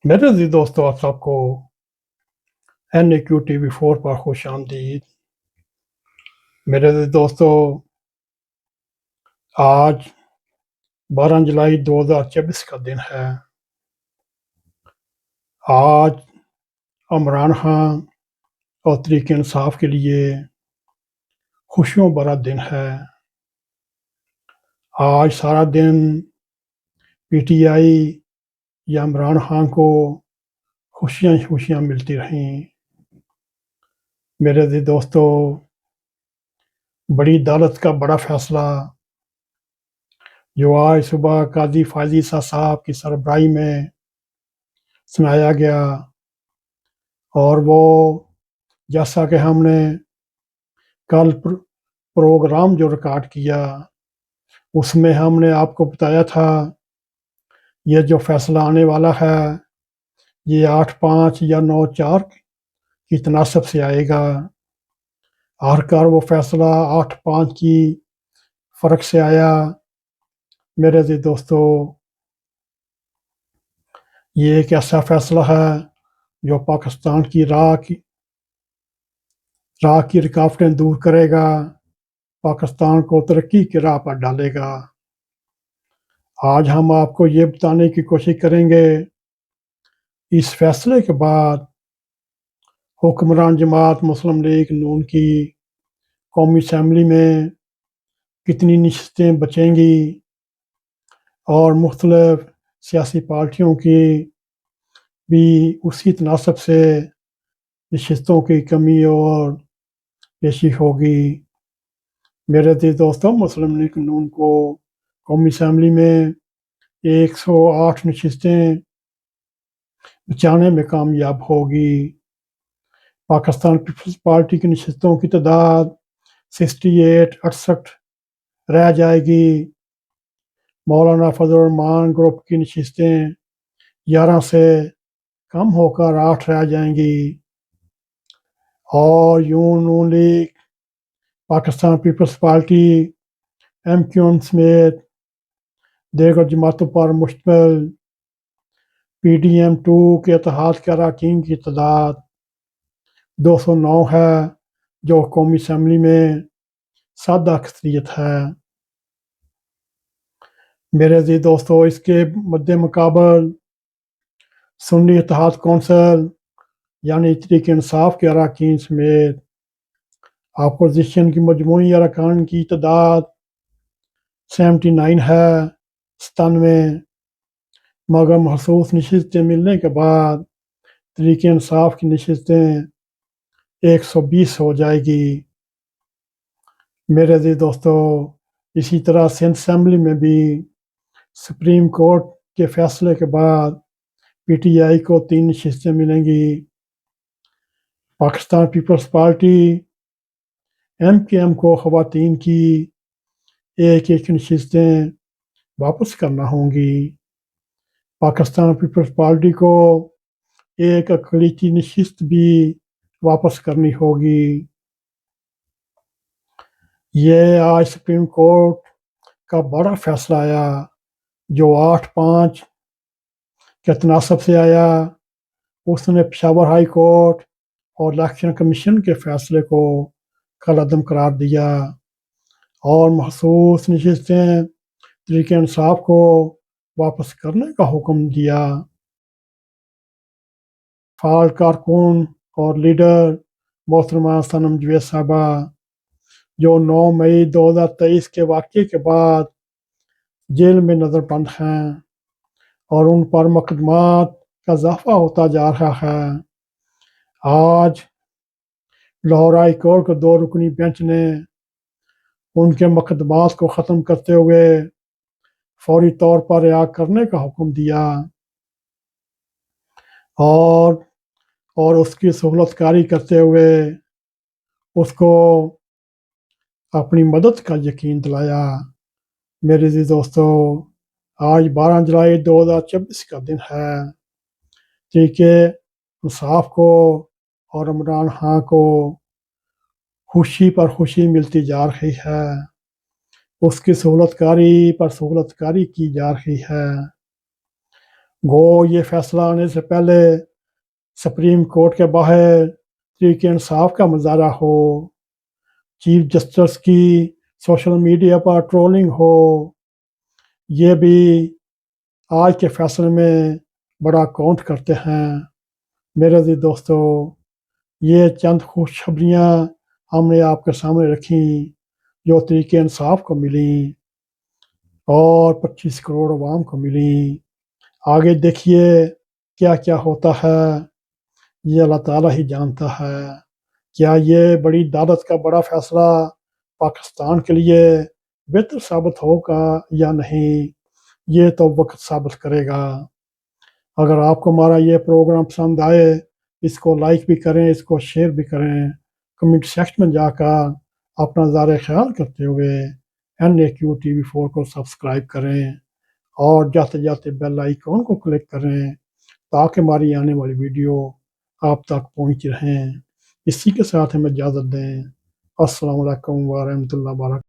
मेरे अजीज दोस्तों, आप सबको NAQ TV4 पर खुश आमदीद। मेरे अजीज दोस्तों, आज 12 जुलाई 2024 का दिन है। आज इमरान खान और तहरीक इंसाफ के लिए खुशियों भरा दिन है। आज सारा दिन PTI या इमरान खान को खुशियां खुशियां मिलती रहीं। मेरे अजीज दोस्तों, बड़ी अदालत का बड़ा फैसला जो आज सुबह काजी फायजी साहब की सरबराही में सुनाया गया, और वो जैसा कि हमने कल प्रोग्राम जो रिकॉर्ड किया उसमें हमने आपको बताया था, ये जो फैसला आने वाला है ये 8-5 या 9-4 की तनासब से आएगा। आखिरकार वो फैसला 8-5 की फ़र्क से आया। मेरे अजीज दोस्तों, ये एक ऐसा फैसला है जो पाकिस्तान की राह की रुकावटें दूर करेगा, पाकिस्तान को तरक्की की राह पर डालेगा। आज हम आपको ये बताने की कोशिश करेंगे इस फैसले के बाद हुक्मरान जमात मुस्लिम लीग नून की कौमी असम्बली में कितनी नशस्तें बचेंगी और मुख्तलिफ सियासी पार्टियों की भी उसी तनासब से नशस्तों की कमी और पेशी होगी। मेरे अजीज दोस्तों, मुस्लिम लीग नून को कौमी असम्बली में 108 नशस्तें बचाने में कामयाब होगी। पाकिस्तान पीपल्स पार्टी की नशस्तों की तादाद 68 रह जाएगी। मौलाना फजल रहमान ग्रुप की नशस्तें 11 से कम होकर 8 रह जाएंगी, और Noon league, Pakistan peoples party, MQM समेत दीगर जमातों पर मुश्तमिल PDM-2 के इत्तेहाद के अरकान की तादाद 209 है, जो कौमी असम्बली में सादा अक्सरियत है। मेरे अजीज दोस्तों, इसके मद्दे मुकाबल सुन्नी इत्तेहाद कौंसिल यानी तहरीक इंसाफ के अरकान समेत अपोजिशन की मजमूई अरकान की तादाद 79 है, 97। मगर महसूस नशस्तें मिलने के बाद तहरीक इंसाफ की नशस्तें 120 हो जाएगी। मेरे अजीज दोस्तों, इसी तरह सिंध असम्बली में भी सुप्रीम कोर्ट के फैसले के बाद PTI को 3 नशस्तें मिलेंगी। पाकिस्तान पीपल्स पार्टी MKM को ख़वातीन की एक नशस्तें वापस करना होंगी। पाकिस्तान पीपल्स पार्टी को एक अक़लियती नशस्त भी वापस करनी होगी। ये आज सुप्रीम कोर्ट का बड़ा फैसला आया जो 8-5 के तनासब से आया। उसने पेशावर हाई कोर्ट और इलेक्शन कमीशन के फैसले को कलअदम करार दिया और महसूस नशस्तें तहरीक इंसाफ को वापस करने का हुक्म दिया। फाल कारकुन और लीडर मोहतरमा सनम जवेद साहबा, जो 9 मई 2023 के वाक़े के बाद जेल में नज़रबंद हैं और उन पर मुकदमात का इजाफा होता जा रहा है, आज लाहौर हाई कोर्ट के 2 रुकनी बेंच ने उनके मुकदमात को ख़त्म करते हुए फौरी तौर पर रिहा करने का हुक्म दिया और उसकी सहूलतकारी करते हुए उसको अपनी मदद का यकीन दिलाया। मेरे अज़ीज़ दोस्तों, आज 12 जुलाई 2024 का दिन है। तहरीक इंसाफ को और इमरान खान को खुशी पर खुशी मिलती जा रही है, उसकी सहूलतकारी पर सहूलतकारी की जा रही है। गो ये फैसला आने से पहले सुप्रीम कोर्ट के बाहर तहरीक इंसाफ का मुजाहरा हो, चीफ जस्टिस की सोशल मीडिया पर ट्रोलिंग हो, ये भी आज के फैसले में बड़ा काउंट करते हैं। मेरे अज़ीज़ दोस्तों, ये चंद खुशखबरियाँ हमने आपके सामने रखी जो तहरीक इंसाफ को मिली और 25 करोड़ अवाम को मिली। आगे देखिए क्या क्या होता है, ये अल्लाह ताला ही जानता है। क्या ये बड़ी अदालत का बड़ा फैसला पाकिस्तान के लिए बेहतर साबित होगा या नहीं, ये तो वक्त साबित करेगा। अगर आपको हमारा ये प्रोग्राम पसंद आए, इसको लाइक भी करें, इसको शेयर भी करें, कमेंट सेक्शन में जाकर अपना ज़ारे ख्याल करते हुए NAQ TV4 को सब्सक्राइब करें और जाते जाते बेल आइकॉन को क्लिक करें ताकि हमारी आने वाली वीडियो आप तक पहुंच रहें। इसी के साथ हमें इजाज़त दें। अस्सलाम वालेकुम व रहमतुल्लाहि व बरकातहू।